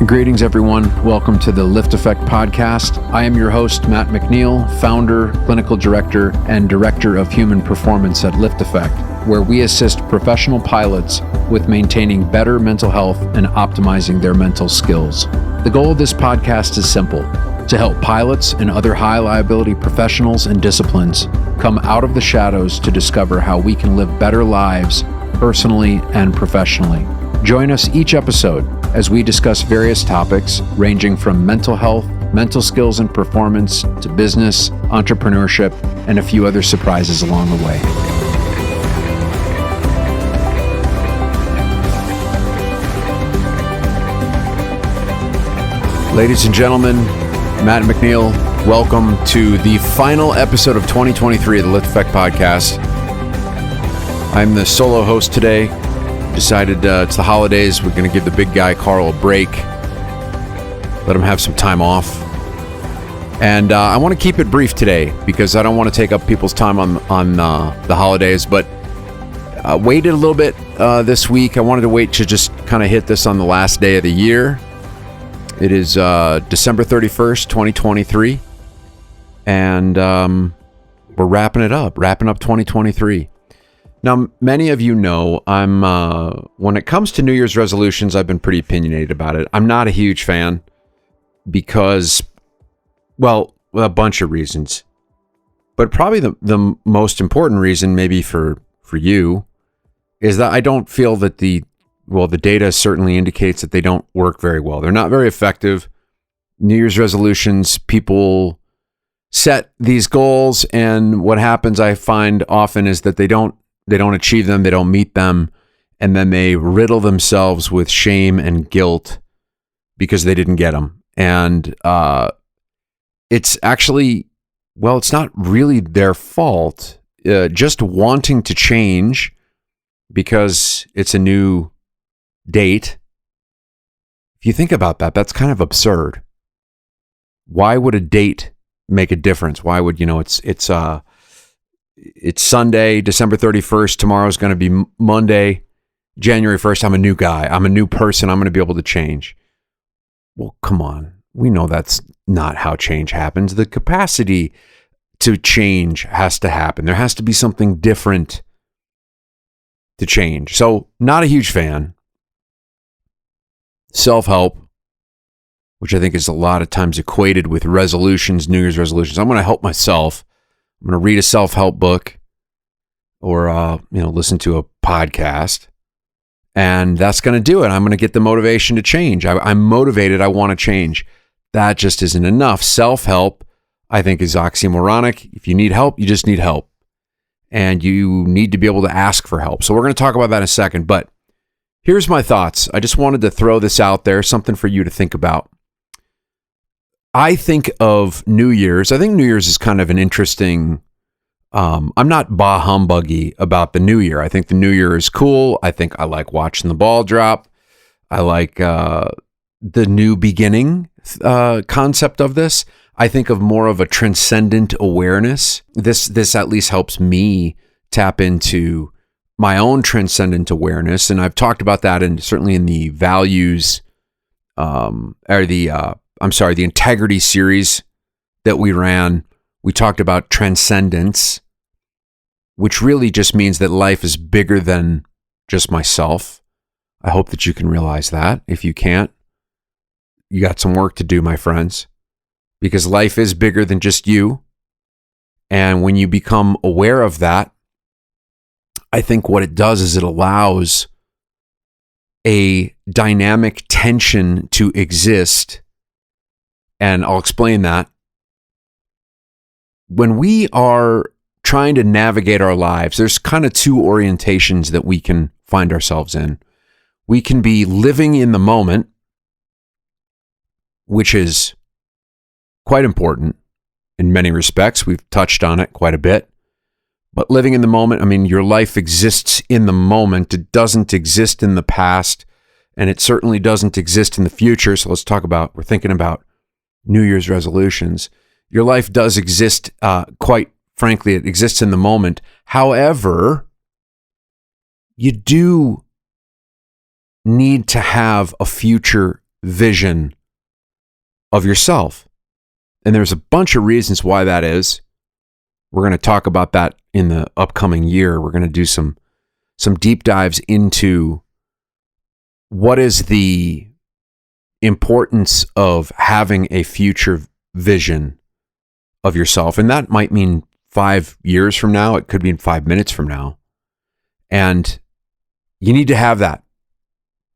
Greetings, everyone. Welcome to the LiftAffect podcast. I am your host, Matt McNeil, founder, clinical director, and director of human performance at LiftAffect, where we assist professional pilots with maintaining better mental health and optimizing their mental skills. The goal of this podcast is simple: to help pilots and other high liability professionals and disciplines come out of the shadows to discover how we can live better lives personally and professionally. Join us each episode as we discuss various topics ranging from mental health, mental skills and performance, to business, entrepreneurship, and a few other surprises along the way. Ladies and gentlemen, Matt McNeil, welcome to the final episode of 2023 of the LiftAffect podcast. I'm the solo host today. Decided it's the holidays. We're going to give the big guy Carl a break, let him have some time off. And I want to keep it brief today because I don't want to take up people's time on the holidays, but waited a little bit this week. I wanted to wait to just kind of hit this on the last day of the year. It is December 31st, 2023, and we're wrapping up 2023. Now, many of you know when it comes to New Year's resolutions, I've been pretty opinionated about it. I'm not a huge fan because, well, a bunch of reasons. But probably the most important reason, maybe for you, is that I don't feel that the data certainly indicates that they don't work very well. They're not very effective. New Year's resolutions, people set these goals, and what happens, I find often, is that they don't achieve them, they don't meet them, and then they riddle themselves with shame and guilt because they didn't get them. And it's actually, it's not really their fault. Just wanting to change because it's a new date. If you think about that, that's kind of absurd. Why would a date make a difference? Why would, it's Sunday, December 31st. Tomorrow's going to be Monday, January 1st. I'm a new guy. I'm a new person. I'm going to be able to change. Well, come on. We know that's not how change happens. The capacity to change has to happen. There has to be something different to change. So, not a huge fan. Self-help, which I think is a lot of times equated with resolutions, New Year's resolutions. I'm going to help myself. I'm going to read a self-help book or, listen to a podcast, and that's going to do it. I'm going to get the motivation to change. I'm motivated. I want to change. That just isn't enough. Self-help, I think, is oxymoronic. If you need help, you just need help, and you need to be able to ask for help. So we're going to talk about that in a second, but here's my thoughts. I just wanted to throw this out there, something for you to think about. I think of New Year's. I think New Year's is kind of an interesting, I'm not bah humbuggy about the New Year. I think the New Year is cool. I think I like watching the ball drop. I like the new beginning concept of this. I think of more of a transcendent awareness. This at least helps me tap into my own transcendent awareness. And I've talked about that certainly in the values, the integrity series that we ran. We talked about transcendence, which really just means that life is bigger than just myself. I hope that you can realize that. If you can't, you got some work to do, my friends, because life is bigger than just you. And when you become aware of that, I think what it does is it allows a dynamic tension to exist. And I'll explain that. When we are trying to navigate our lives, there's kind of two orientations that we can find ourselves in. We can be living in the moment, which is quite important in many respects. We've touched on it quite a bit. But living in the moment, I mean, your life exists in the moment. It doesn't exist in the past, and it certainly doesn't exist in the future. So we're thinking about New Year's resolutions. Your life does exist, quite frankly, it exists in the moment. However, you do need to have a future vision of yourself. And there's a bunch of reasons why that is. We're going to talk about that in the upcoming year. We're going to do some deep dives into what is the importance of having a future vision of yourself. And that might mean 5 years from now. It could mean 5 minutes from now. And you need to have that.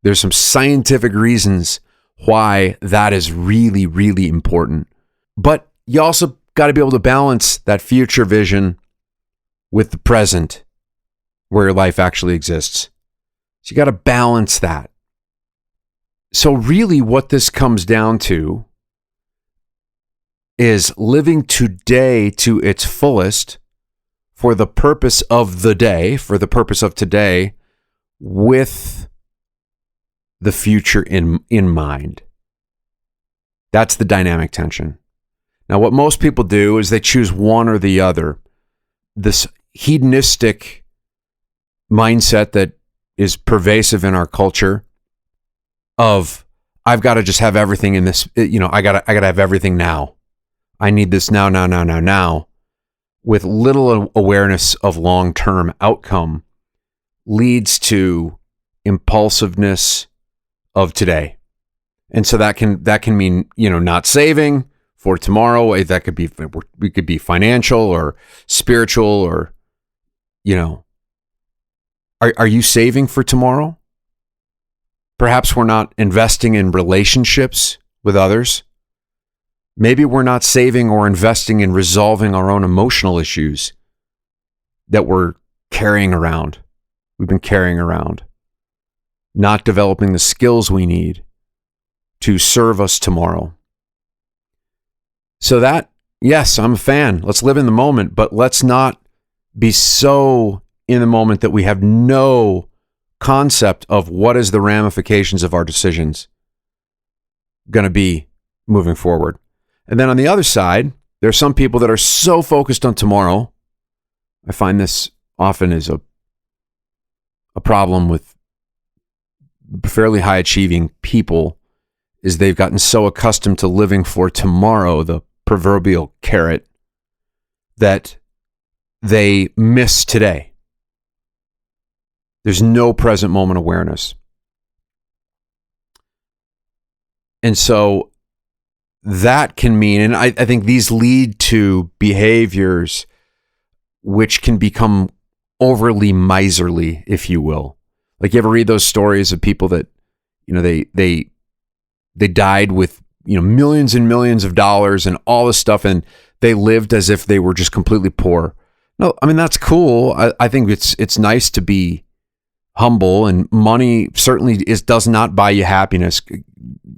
There's some scientific reasons why that is really, really important. But you also got to be able to balance that future vision with the present where your life actually exists. So you got to balance that. So really what this comes down to is living today to its fullest for the purpose of the day, for the purpose of today, with the future in mind. That's the dynamic tension. Now, what most people do is they choose one or the other. This hedonistic mindset that is pervasive in our culture of, I've got to just have everything in this, I got to have everything now. I need this now, with little awareness of long-term outcome, leads to impulsiveness of today. And so that can mean, not saving for tomorrow. That could be, we could be financial or spiritual or, are you saving for tomorrow? Perhaps we're not investing in relationships with others. Maybe we're not saving or investing in resolving our own emotional issues that we're carrying around. We've been carrying around. Not developing the skills we need to serve us tomorrow. So that, yes, I'm a fan. Let's live in the moment, but let's not be so in the moment that we have no concept of what is the ramifications of our decisions going to be moving forward. And then on the other side, there are some people that are so focused on tomorrow. I find this often is a problem with fairly high achieving people, is they've gotten so accustomed to living for tomorrow, the proverbial carrot, that they miss today. There's no present moment awareness. And so that can mean, and I think these lead to behaviors which can become overly miserly, if you will. Like, you ever read those stories of people that, they died with, millions and millions of dollars and all this stuff, and they lived as if they were just completely poor. No, I mean, that's cool. I think it's nice to be humble, and money certainly does not buy you happiness.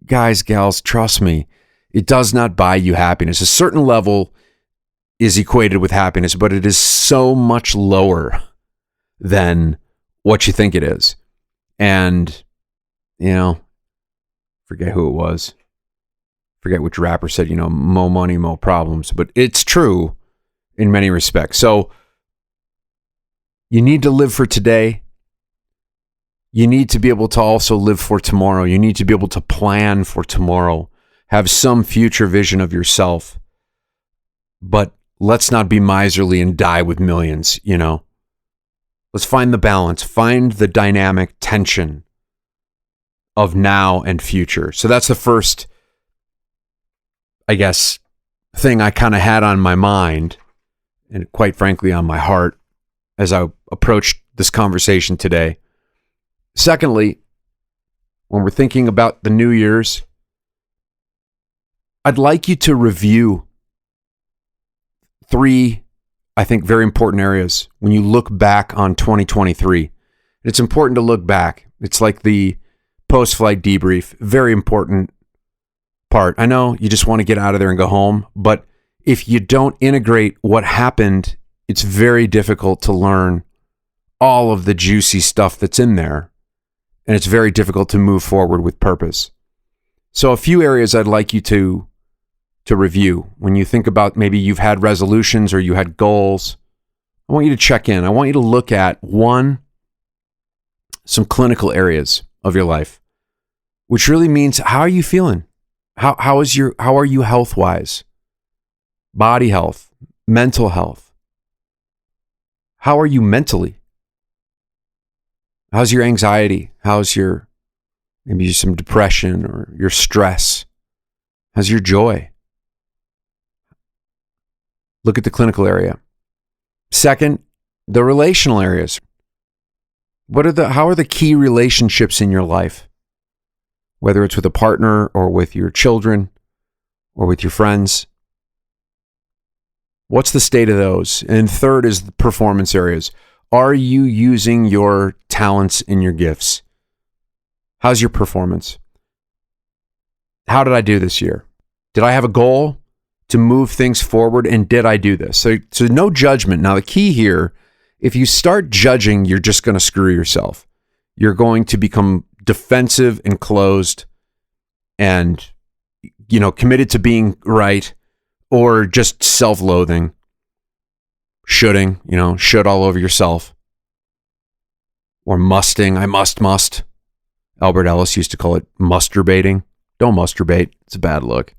Guys, gals, trust me, it does not buy you happiness. A certain level is equated with happiness, but it is so much lower than what you think it is. And, forget who it was. Forget which rapper said, mo money, mo problems. But it's true in many respects. So you need to live for today. You need to be able to also live for tomorrow. You need to be able to plan for tomorrow. Have some future vision of yourself. But let's not be miserly and die with millions, Let's find the balance. Find the dynamic tension of now and future. So that's the first, I guess, thing I kind of had on my mind, and quite frankly on my heart, as I approached this conversation today. Secondly, when we're thinking about the New Year's, I'd like you to review 3, I think, very important areas when you look back on 2023. It's important to look back. It's like the post-flight debrief, very important part. I know you just want to get out of there and go home, but if you don't integrate what happened, it's very difficult to learn all of the juicy stuff that's in there, and it's very difficult to move forward with purpose. So a few areas I'd like you to review. When you think about, maybe you've had resolutions or you had goals, I want you to check in. I want you to look at, 1, some clinical areas of your life. which really means how are you feeling? How are you health-wise? Body health, mental health. How are you mentally? How's your anxiety? How's your maybe some depression or your stress? How's your joy? Look at the clinical area. Second, the relational areas. How are the key relationships in your life? Whether it's with a partner or with your children or with your friends. What's the state of those? And third is the performance areas. Are you using your talents and your gifts? How's your performance? How did I do this year? Did I have a goal to move things forward, and did I do this? So no judgment. Now, the key here, if you start judging, you're just going to screw yourself. You're going to become defensive and closed and, committed to being right, or just self-loathing, shoulding, should all over yourself, or musting. I must. Albert Ellis used to call it masturbating. Don't masturbate. It's a bad look.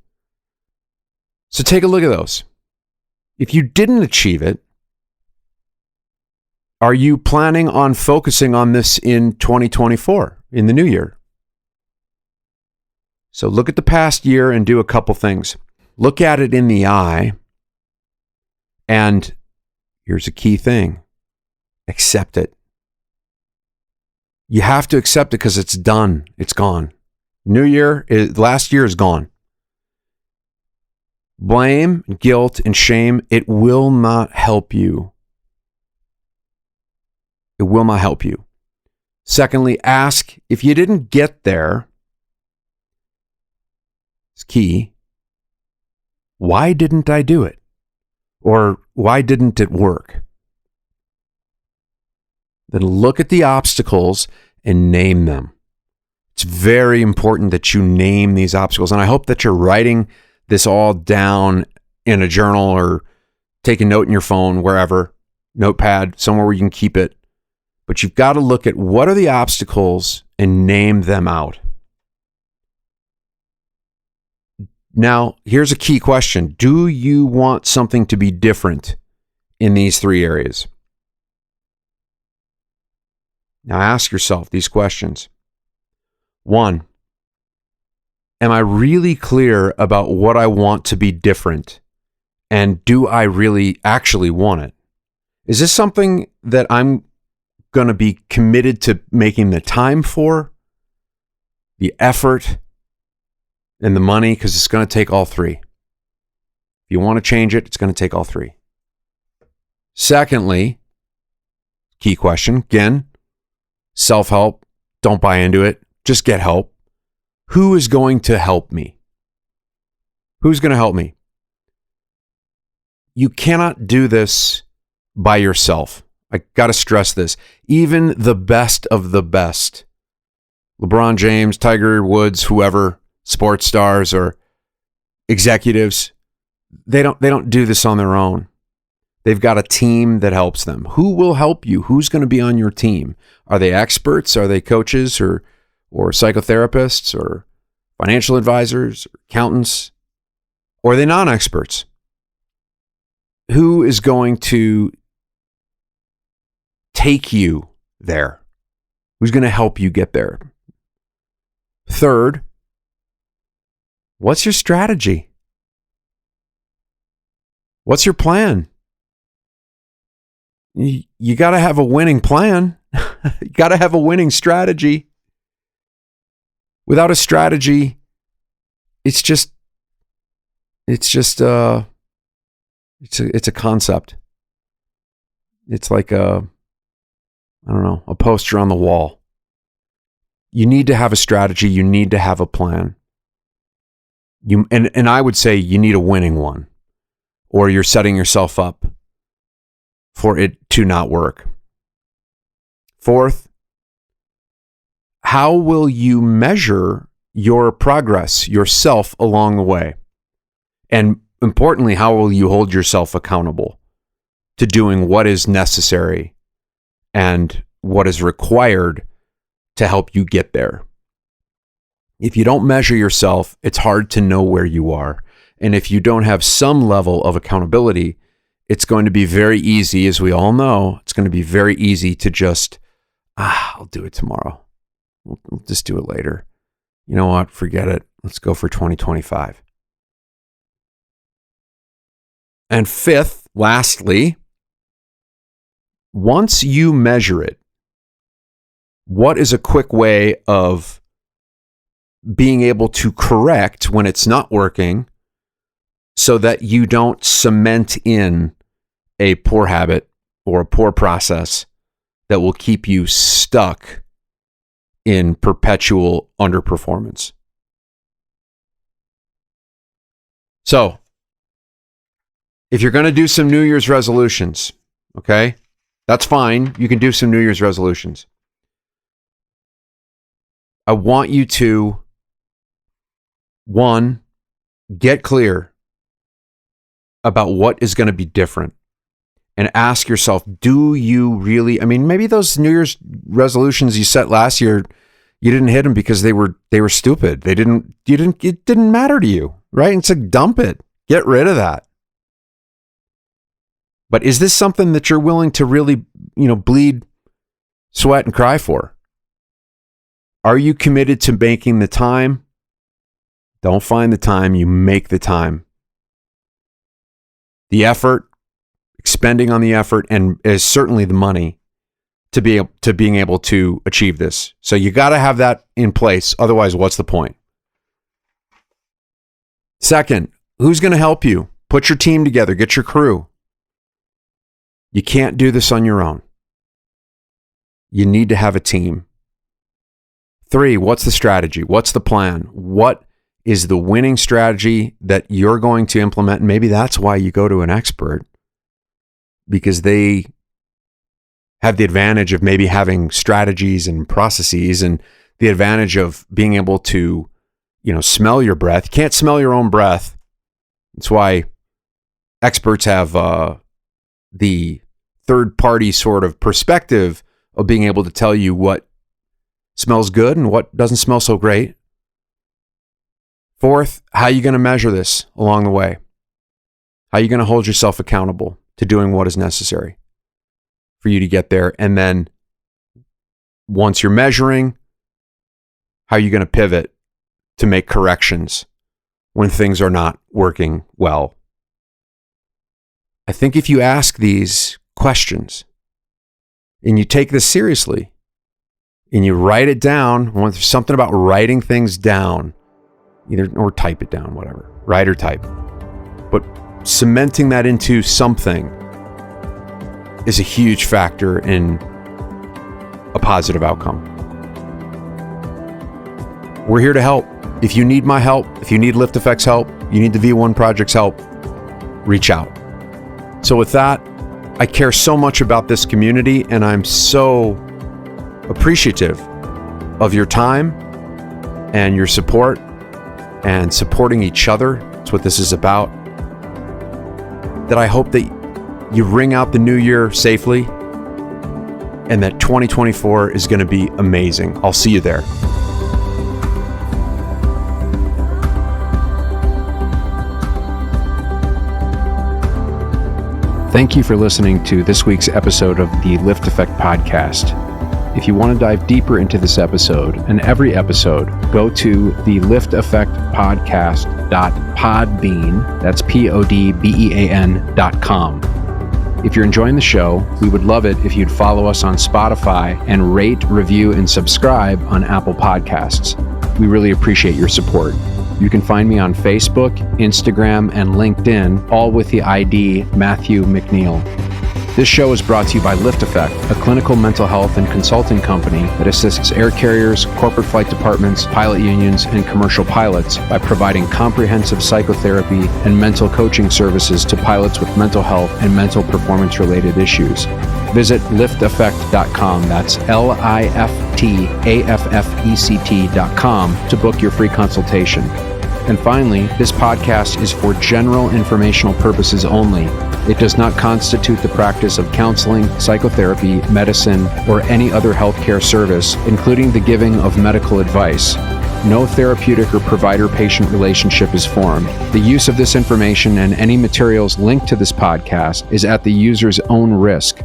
So take a look at those. If you didn't achieve it, are you planning on focusing on this in 2024, in the new year? So look at the past year and do a couple things. Look at it in the eye, and here's a key thing. Accept it. You have to accept it because it's done. It's gone. Last year is gone. Blame, guilt, and shame, it will not help you. It will not help you. Secondly, ask, if you didn't get there, it's key, why didn't I do it? Or why didn't it work? Then look at the obstacles and name them. It's very important that you name these obstacles. And I hope that you're writing this all down in a journal or take a note in your phone, wherever, notepad, somewhere where you can keep it. But you've got to look at what are the obstacles and name them out. Now, here's a key question. Do you want something to be different in these three areas? Now ask yourself these questions. 1, am I really clear about what I want to be different? And do I really actually want it? Is this something that I'm going to be committed to making the time for, the effort, and the money? Because it's going to take all three. If you want to change it, it's going to take all three. Secondly, key question, again, self-help, don't buy into it, just get help. Who is going to help me? Who's going to help me? You cannot do this by yourself. I got to stress this. Even the best of the best, LeBron James, Tiger Woods, whoever, sports stars or executives, they don't do this on their own. They've got a team that helps them. Who will help you? Who's going to be on your team? Are they experts? Are they coaches or psychotherapists or financial advisors, or accountants? Or are they non-experts? Who is going to take you there? Who's going to help you get there? Third, what's your strategy? What's your plan? You got to have a winning plan. You got to have a winning strategy. Without a strategy, it's a concept. It's like a poster on the wall. You need to have a strategy. You need to have a plan. And I would say you need a winning one, or you're setting yourself up for it to not work. Fourth, how will you measure your progress, yourself along the way? And importantly, how will you hold yourself accountable to doing what is necessary and what is required to help you get there? If you don't measure yourself, it's hard to know where you are. And if you don't have some level of accountability, it's going to be very easy, as we all know, it's going to be very easy to just, I'll do it tomorrow. We'll just do it later. You know what? Forget it. Let's go for 2025. And fifth, lastly, once you measure it, what is a quick way of being able to correct when it's not working so that you don't cement in a poor habit or a poor process that will keep you stuck in perpetual underperformance? So, if you're going to do some New Year's resolutions, okay, that's fine. You can do some New Year's resolutions. I want you to, one, get clear about what is going to be different and ask yourself, do you really, maybe those New Year's resolutions you set last year, you didn't hit them because they were stupid. It didn't matter to you, right? It's like, dump it, get rid of that. But is this something that you're willing to really, bleed, sweat, and cry for? Are you committed to making the time? Don't find the time, you make the time. The effort, expending on the effort, and is certainly the money to being able to achieve this. So you got to have that in place. Otherwise, what's the point? Second, who's going to help you? Put your team together, get your crew. You can't do this on your own. You need to have a team. 3, what's the strategy? What's the plan? What is the winning strategy that you're going to implement? And maybe that's why you go to an expert, because they have the advantage of maybe having strategies and processes and the advantage of being able to, smell your breath. You can't smell your own breath. That's why experts have the third-party sort of perspective of being able to tell you what smells good and what doesn't smell so great. 4th, how are you going to measure this along the way? How are you going to hold yourself accountable to doing what is necessary for you to get there? And then once you're measuring, how are you going to pivot to make corrections when things are not working well? I think if you ask these questions and you take this seriously and you write it down, there's something about writing things down, or type it down, whatever, write or type, but cementing that into something is a huge factor in a positive outcome. We're here to help. If you need my help, if you need LiftAffect's help, you need the V1 Project's help, reach out. So with that, I care so much about this community, and I'm so appreciative of your time and your support and supporting each other. That's what this is about. That I hope that you ring out the new year safely and that 2024 is going to be amazing. I'll see you there. Thank you for listening to this week's episode of the LiftAffect podcast. If you want to dive deeper into this episode and every episode, go to the LiftAffect podcast.podbean, that's podbean.com. If you're enjoying the show, we would love it if you'd follow us on Spotify and rate, review, and subscribe on Apple Podcasts. We really appreciate your support. You can find me on Facebook, Instagram, and LinkedIn, all with the ID Matthew McNeil. This show is brought to you by LiftAffect, a clinical mental health and consulting company that assists air carriers, corporate flight departments, pilot unions, and commercial pilots by providing comprehensive psychotherapy and mental coaching services to pilots with mental health and mental performance-related issues. Visit LiftAffect.com, that's LiftAffect.com, to book your free consultation. And finally, this podcast is for general informational purposes only. It does not constitute the practice of counseling, psychotherapy, medicine, or any other healthcare service, including the giving of medical advice. no therapeutic or provider-patient relationship is formed. The use of this information and any materials linked to this podcast is at the user's own risk.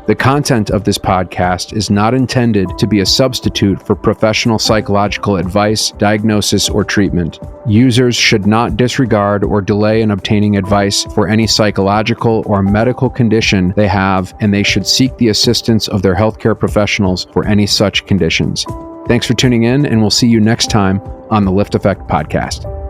The content of this podcast is not intended to be a substitute for professional psychological advice, diagnosis, or treatment. Users should not disregard or delay in obtaining advice for any psychological or medical condition they have, and they should seek the assistance of their healthcare professionals for any such conditions. Thanks for tuning in, and we'll see you next time on the LiftAffect podcast.